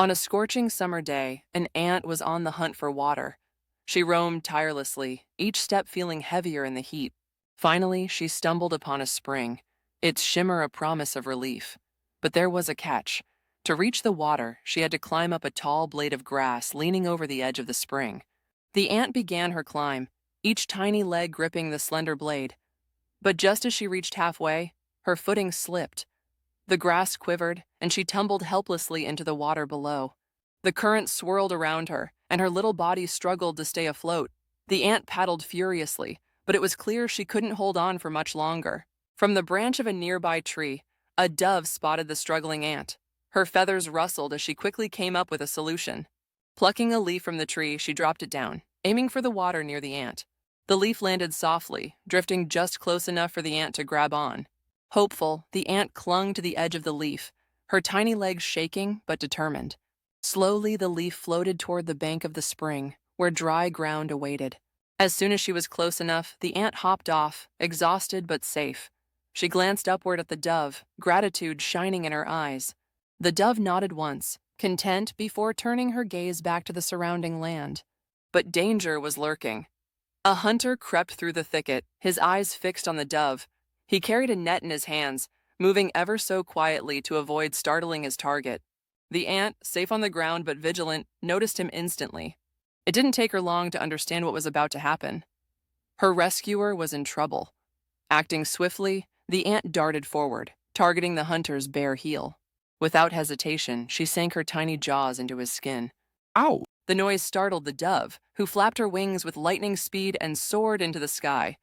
On a scorching summer day, an ant was on the hunt for water. She roamed tirelessly, each step feeling heavier in the heat. Finally, she stumbled upon a spring, its shimmer a promise of relief. But there was a catch. To reach the water, she had to climb up a tall blade of grass leaning over the edge of the spring. The ant began her climb, each tiny leg gripping the slender blade. But just as she reached halfway, her footing slipped. The grass quivered, and she tumbled helplessly into the water below. The current swirled around her, and her little body struggled to stay afloat. The ant paddled furiously, but it was clear she couldn't hold on for much longer. From the branch of a nearby tree, a dove spotted the struggling ant. Her feathers rustled as she quickly came up with a solution. Plucking a leaf from the tree, she dropped it down, aiming for the water near the ant. The leaf landed softly, drifting just close enough for the ant to grab on. Hopeful, the ant clung to the edge of the leaf, her tiny legs shaking but determined. Slowly, the leaf floated toward the bank of the spring, where dry ground awaited. As soon as she was close enough, the ant hopped off, exhausted but safe. She glanced upward at the dove, gratitude shining in her eyes. The dove nodded once, content, before turning her gaze back to the surrounding land. But danger was lurking. A hunter crept through the thicket, his eyes fixed on the dove. He carried a net in his hands, moving ever so quietly to avoid startling his target. The ant, safe on the ground but vigilant, noticed him instantly. It didn't take her long to understand what was about to happen. Her rescuer was in trouble. Acting swiftly, the ant darted forward, targeting the hunter's bare heel. Without hesitation, she sank her tiny jaws into his skin. Ow! The noise startled the dove, who flapped her wings with lightning speed and soared into the sky.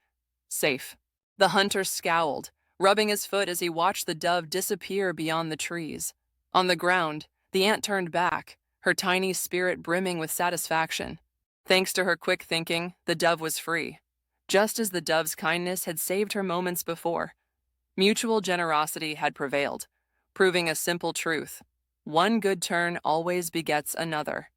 Safe. The hunter scowled, rubbing his foot as he watched the dove disappear beyond the trees. On the ground, the ant turned back, her tiny spirit brimming with satisfaction. Thanks to her quick thinking, the dove was free, just as the dove's kindness had saved her moments before. Mutual generosity had prevailed, proving a simple truth: one good turn always begets another.